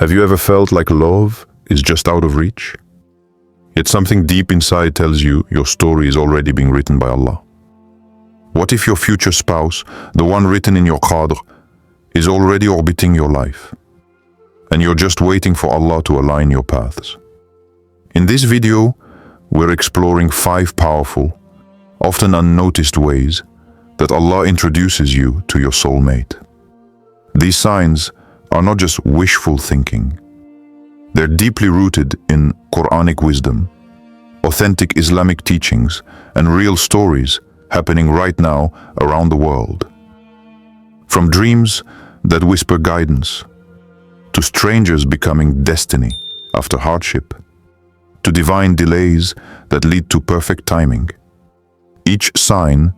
Have you ever felt like love is just out of reach? Yet something deep inside tells you your story is already being written by Allah. What if your future spouse, the one written in your Qadr, is already orbiting your life, and you're just waiting for Allah to align your paths? In this video, we're exploring 5 powerful, often unnoticed ways that Allah introduces you to your soulmate. These signs are not just wishful thinking. They're deeply rooted in Quranic wisdom, authentic Islamic teachings, and real stories happening right now around the world. From dreams that whisper guidance, to strangers becoming destiny after hardship, to divine delays that lead to perfect timing. Each sign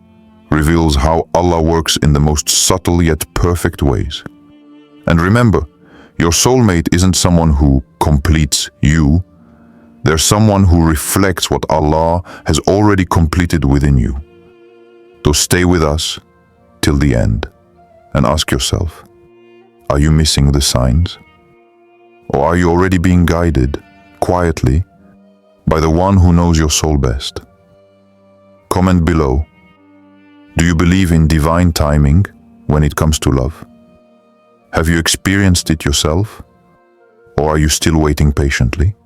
reveals how Allah works in the most subtle yet perfect ways. And remember, your soulmate isn't someone who completes you. They're someone who reflects what Allah has already completed within you. So stay with us till the end and ask yourself, are you missing the signs? Or are you already being guided quietly by the one who knows your soul best? Comment below. Do you believe in divine timing when it comes to love? Have you experienced it yourself? Or are you still waiting patiently?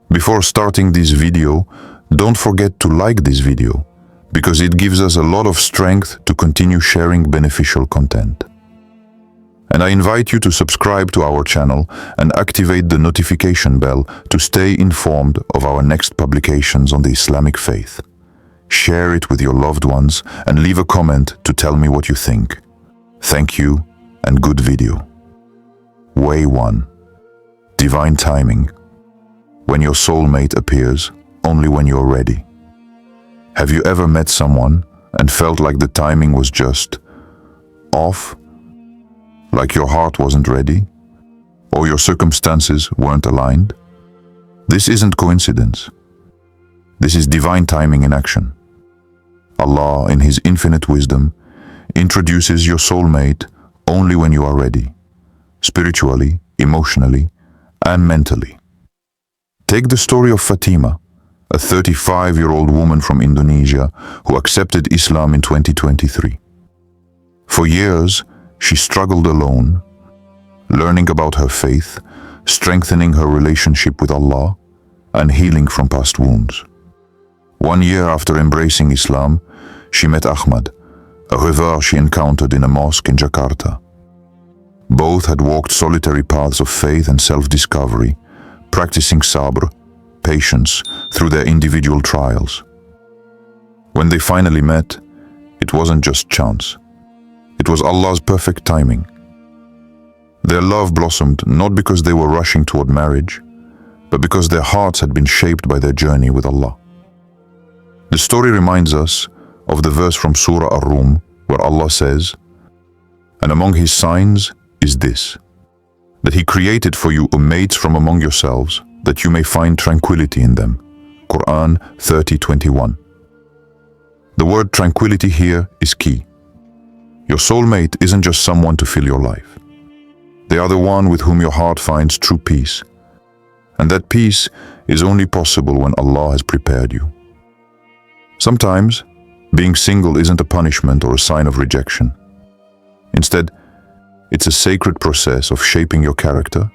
Before starting this video, don't forget to like this video, because it gives us a lot of strength to continue sharing beneficial content. And I invite you to subscribe to our channel and activate the notification bell to stay informed of our next publications on the Islamic faith. Share it with your loved ones and leave a comment to tell me what you think. Thank you and good video. Way 1. Divine timing. When your soulmate appears only when you're ready. Have you ever met someone and felt like the timing was just off? Like your heart wasn't ready? Or your circumstances weren't aligned? This isn't coincidence. This is divine timing in action. Allah, in His infinite wisdom, introduces your soulmate only when you are ready, spiritually, emotionally, and mentally. Take the story of Fatima, a 35-year-old woman from Indonesia who accepted Islam in 2023. For years, she struggled alone, learning about her faith, strengthening her relationship with Allah, and healing from past wounds. 1 year after embracing Islam, she met Ahmad, a rêveur she encountered in a mosque in Jakarta. Both had walked solitary paths of faith and self-discovery, practicing sabr, patience, through their individual trials. When they finally met, it wasn't just chance. It was Allah's perfect timing. Their love blossomed not because they were rushing toward marriage, but because their hearts had been shaped by their journey with Allah. The story reminds us of the verse from Surah Ar-Rum, where Allah says, "And among His signs is this, that He created for you mates from among yourselves, that you may find tranquility in them." Quran 30:21. The word tranquility here is key. Your soulmate isn't just someone to fill your life. They are the one with whom your heart finds true peace. And that peace is only possible when Allah has prepared you. Sometimes, being single isn't a punishment or a sign of rejection. Instead, it's a sacred process of shaping your character,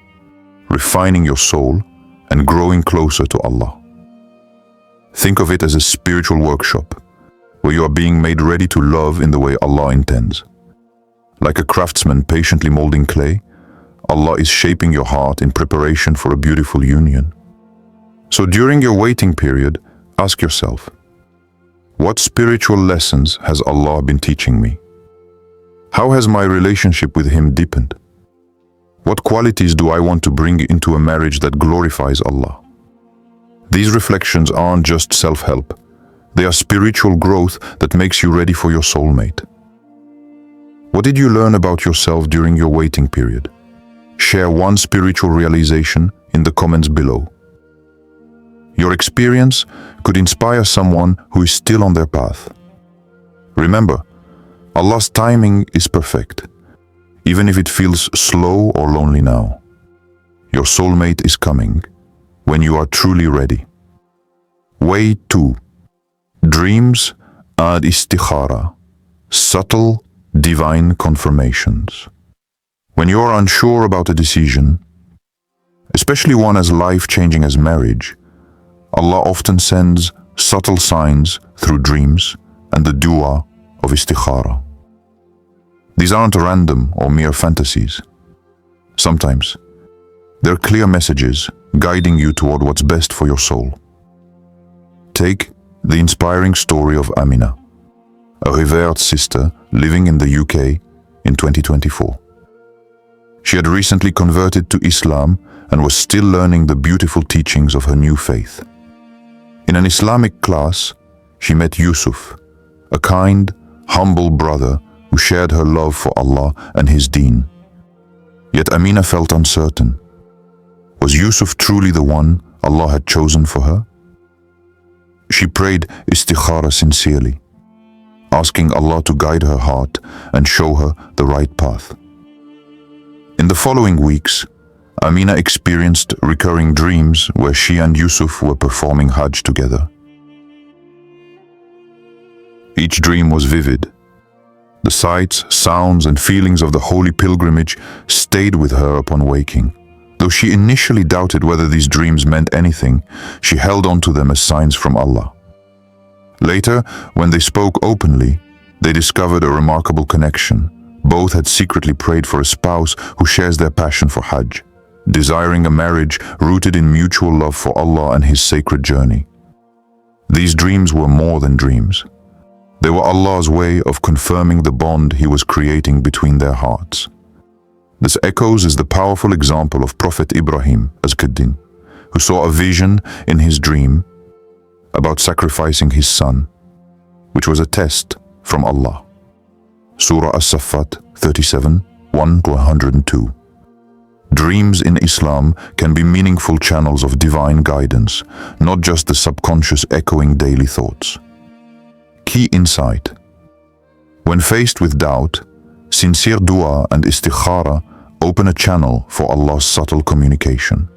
refining your soul, and growing closer to Allah. Think of it as a spiritual workshop, where you are being made ready to love in the way Allah intends. Like a craftsman patiently molding clay, Allah is shaping your heart in preparation for a beautiful union. So during your waiting period, ask yourself, what spiritual lessons has Allah been teaching me? How has my relationship with Him deepened? What qualities do I want to bring into a marriage that glorifies Allah? These reflections aren't just self-help. They are spiritual growth that makes you ready for your soulmate. What did you learn about yourself during your waiting period? Share one spiritual realization in the comments below. Your experience could inspire someone who is still on their path. Remember, Allah's timing is perfect, even if it feels slow or lonely now. your soulmate is coming when you are truly ready. Way 2. Dreams and istikhara, subtle divine confirmations. When you are unsure about a decision, especially one as life-changing as marriage, Allah often sends subtle signs through dreams and the dua of istikhara. These aren't random or mere fantasies. Sometimes, they're clear messages guiding you toward what's best for your soul. Take the inspiring story of Amina, a revered sister living in the UK in 2024. She had recently converted to Islam and was still learning the beautiful teachings of her new faith. In an Islamic class, she met Yusuf, a kind, humble brother who shared her love for Allah and His deen. Yet Amina felt uncertain. Was Yusuf truly the one Allah had chosen for her? She prayed istikhara sincerely, asking Allah to guide her heart and show her the right path. In the following weeks, Amina experienced recurring dreams where she and Yusuf were performing Hajj together. Each dream was vivid. The sights, sounds, and feelings of the holy pilgrimage stayed with her upon waking. Though she initially doubted whether these dreams meant anything, she held on to them as signs from Allah. Later, when they spoke openly, they discovered a remarkable connection. Both had secretly prayed for a spouse who shares their passion for Hajj, desiring a marriage rooted in mutual love for Allah and His sacred journey. These dreams were more than dreams. They were Allah's way of confirming the bond He was creating between their hearts. This echoes is the powerful example of Prophet Ibrahim as Qadr, who saw a vision in his dream about sacrificing his son, which was a test from Allah. Surah As-Saffat 37, 1-102. Dreams in Islam can be meaningful channels of divine guidance, not just the subconscious echoing daily thoughts. Key insight. When faced with doubt, sincere dua and istikhara open a channel for Allah's subtle communication.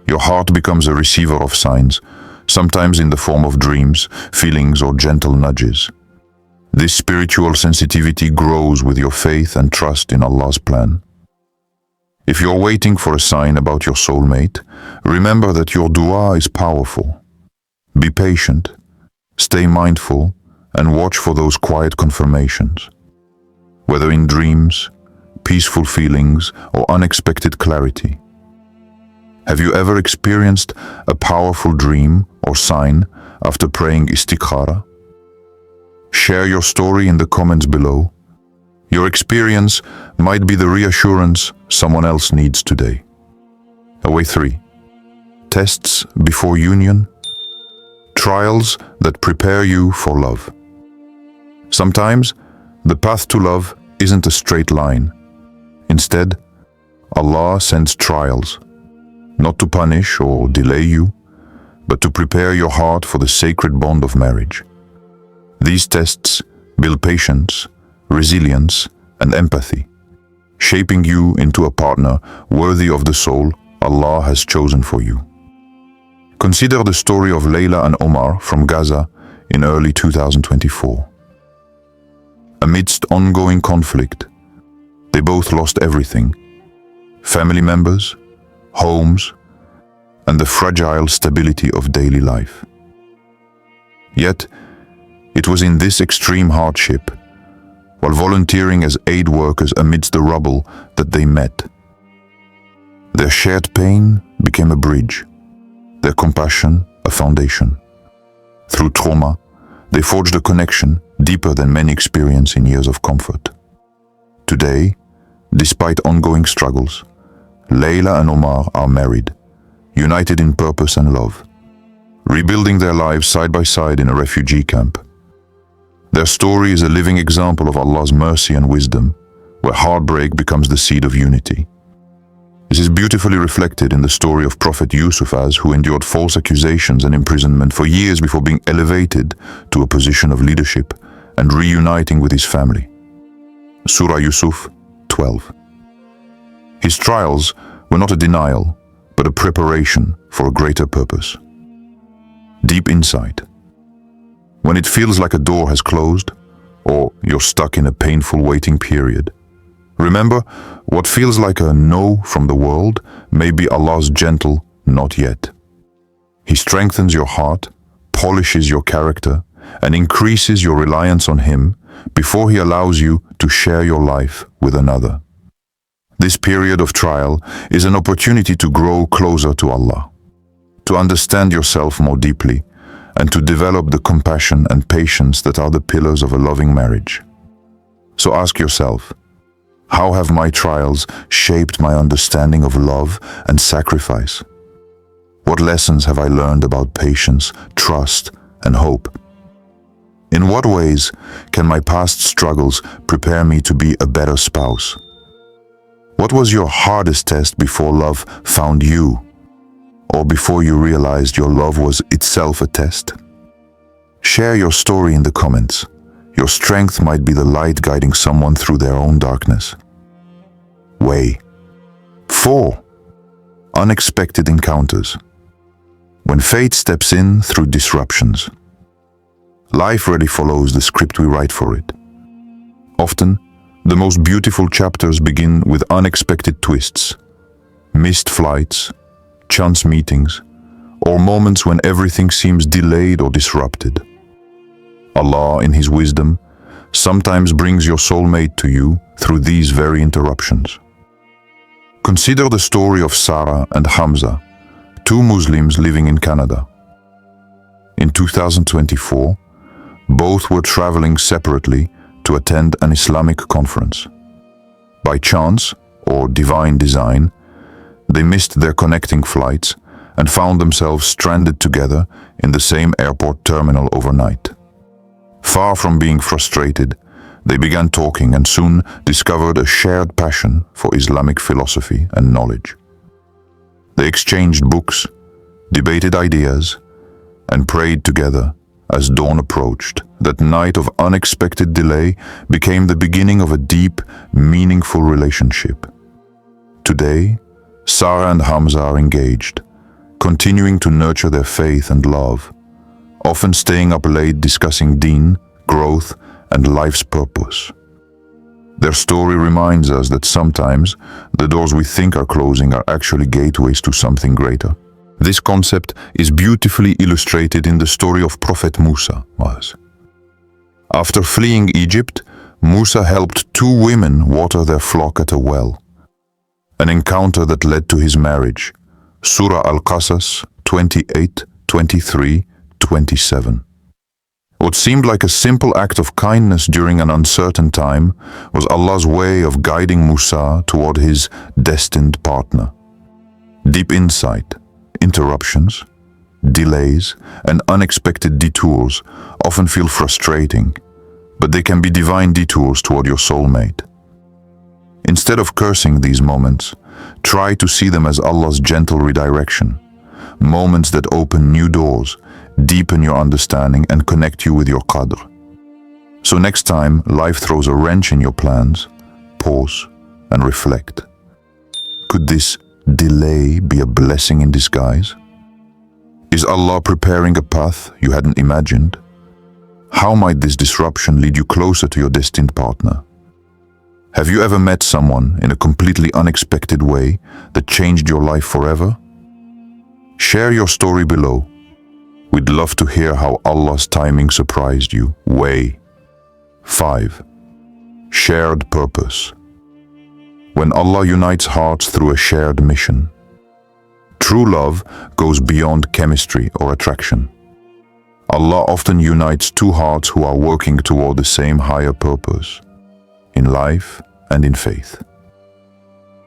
Your heart becomes a receiver of signs, sometimes in the form of dreams, feelings, or gentle nudges. This spiritual sensitivity grows with your faith and trust in Allah's plan. If you're waiting for a sign about your soulmate, remember that your dua is powerful. Be patient, stay mindful, and watch for those quiet confirmations. Whether in dreams, peaceful feelings, or unexpected clarity. Have you ever experienced a powerful dream or sign after praying istikhara? Share your story in the comments below. Your experience might be the reassurance someone else needs today. Away 3. Tests before union. Trials that prepare you for love. Sometimes, the path to love isn't a straight line. Instead, Allah sends trials, not to punish or delay you, but to prepare your heart for the sacred bond of marriage. These tests build patience, resilience, and empathy, shaping you into a partner worthy of the soul Allah has chosen for you. Consider the story of Layla and Omar from Gaza in early 2024. Amidst ongoing conflict, they both lost everything: family members, homes, and the fragile stability of daily life. Yet, it was in this extreme hardship, while volunteering as aid workers amidst the rubble, that they met. Their shared pain became a bridge, their compassion a foundation. Through trauma, they forged a connection deeper than many experience in years of comfort. Today, despite ongoing struggles, Layla and Omar are married, united in purpose and love, rebuilding their lives side by side in a refugee camp. Their story is a living example of Allah's mercy and wisdom, where heartbreak becomes the seed of unity. This is beautifully reflected in the story of Prophet Yusuf, who endured false accusations and imprisonment for years before being elevated to a position of leadership and reuniting with his family. Surah Yusuf 12. His trials were not a denial, but a preparation for a greater purpose. Deep insight. When it feels like a door has closed, or you're stuck in a painful waiting period, remember, what feels like a no from the world may be Allah's gentle not yet. He strengthens your heart, polishes your character, and increases your reliance on Him before He allows you to share your life with another. This period of trial is an opportunity to grow closer to Allah, to understand yourself more deeply, and to develop the compassion and patience that are the pillars of a loving marriage. So ask yourself, how have my trials shaped my understanding of love and sacrifice? What lessons have I learned about patience, trust, and hope? In what ways can my past struggles prepare me to be a better spouse? What was your hardest test before love found you? Or before you realized your love was itself a test? Share your story in the comments. Your strength might be the light guiding someone through their own darkness. Way. 4. Unexpected encounters. When fate steps in through disruptions. Life rarely follows the script we write for it. Often, the most beautiful chapters begin with unexpected twists, missed flights, chance meetings, or moments when everything seems delayed or disrupted. Allah, in His wisdom, sometimes brings your soulmate to you through these very interruptions. Consider the story of Sarah and Hamza, two Muslims living in Canada. In 2024, both were traveling separately to attend an Islamic conference. By chance, or divine design, they missed their connecting flights and found themselves stranded together in the same airport terminal overnight. Far from being frustrated, they began talking and soon discovered a shared passion for Islamic philosophy and knowledge. They exchanged books, debated ideas, and prayed together as dawn approached. That night of unexpected delay became the beginning of a deep, meaningful relationship. Today, Sarah and Hamza are engaged, continuing to nurture their faith and love, often staying up late discussing deen, growth, and life's purpose. Their story reminds us that sometimes the doors we think are closing are actually gateways to something greater. This concept is beautifully illustrated in the story of Prophet Musa. After fleeing Egypt, Musa helped two women water their flock at a well, an encounter that led to his marriage. Surah Al-Qasas 28, 23, 27. What seemed like a simple act of kindness during an uncertain time was Allah's way of guiding Musa toward his destined partner. Deep insight, interruptions, delays, and unexpected detours often feel frustrating, but they can be divine detours toward your soulmate. Instead of cursing these moments, try to see them as Allah's gentle redirection, moments that open new doors, deepen your understanding, and connect you with your Qadr. So next time life throws a wrench in your plans, pause and reflect. Could this delay be a blessing in disguise? Is Allah preparing a path you hadn't imagined? How might this disruption lead you closer to your destined partner? Have you ever met someone in a completely unexpected way that changed your life forever? Share your story below. We'd love to hear how Allah's timing surprised you. Way. 5. Shared purpose. When Allah unites hearts through a shared mission. True love goes beyond chemistry or attraction. Allah often unites two hearts who are working toward the same higher purpose, in life and in faith.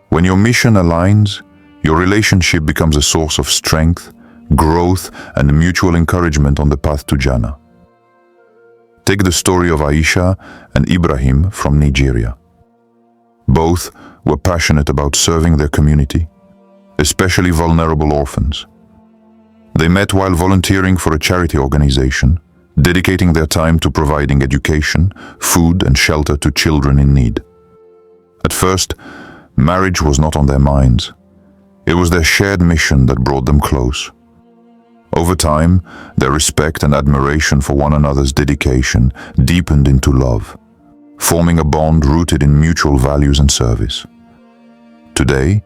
When your mission aligns, your relationship becomes a source of strength, growth, and mutual encouragement on the path to Jannah. Take the story of Aisha and Ibrahim from Nigeria. Both were passionate about serving their community, especially vulnerable orphans. They met while volunteering for a charity organization, dedicating their time to providing education, food, and shelter to children in need. At first, marriage was not on their minds. It was their shared mission that brought them close. Over time, their respect and admiration for one another's dedication deepened into love, forming a bond rooted in mutual values and service. Today,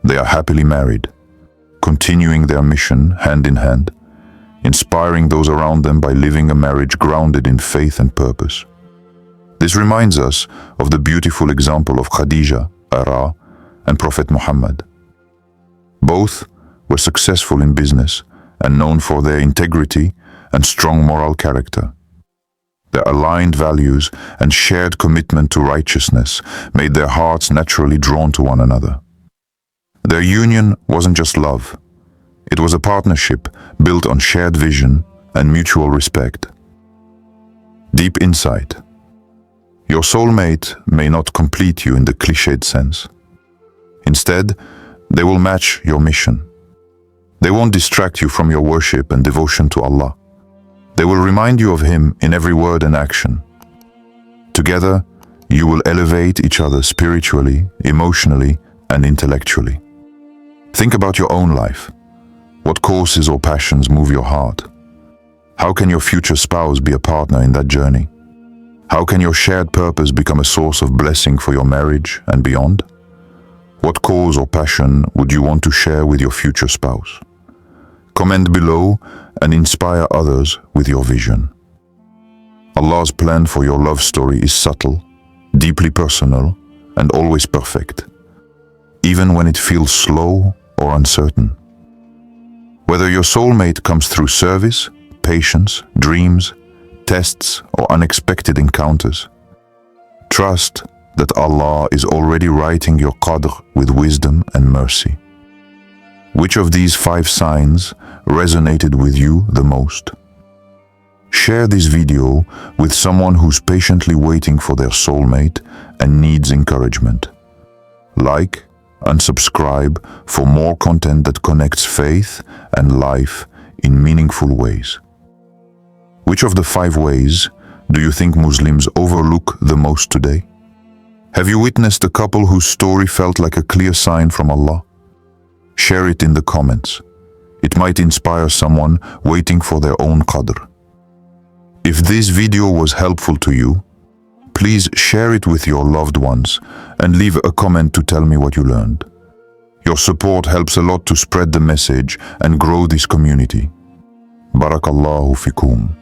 they are happily married, continuing their mission hand in hand, inspiring those around them by living a marriage grounded in faith and purpose. This reminds us of the beautiful example of Khadija, Ara, and Prophet Muhammad. Both were successful in business and known for their integrity and strong moral character. Their aligned values and shared commitment to righteousness made their hearts naturally drawn to one another. Their union wasn't just love. It was a partnership built on shared vision and mutual respect. Deep insight. Your soulmate may not complete you in the cliched sense. Instead, they will match your mission. They won't distract you from your worship and devotion to Allah. They will remind you of Him in every word and action. Together, you will elevate each other spiritually, emotionally, and intellectually. Think about your own life. What causes or passions move your heart? How can your future spouse be a partner in that journey? How can your shared purpose become a source of blessing for your marriage and beyond? What cause or passion would you want to share with your future spouse? Comment below and inspire others with your vision. Allah's plan for your love story is subtle, deeply personal, and always perfect, even when it feels slow or uncertain. Whether your soulmate comes through service, patience, dreams, tests, or unexpected encounters, trust that Allah is already writing your Qadr with wisdom and mercy. Which of these 5 signs resonated with you the most? Share this video with someone who's patiently waiting for their soulmate and needs encouragement. Like and subscribe for more content that connects faith and life in meaningful ways. Which of the 5 ways do you think Muslims overlook the most today? Have you witnessed a couple whose story felt like a clear sign from Allah? Share it in the comments. It might inspire someone waiting for their own Qadr. If this video was helpful to you, please share it with your loved ones and leave a comment to tell me what you learned. Your support helps a lot to spread the message and grow this community. Barakallahu fikum.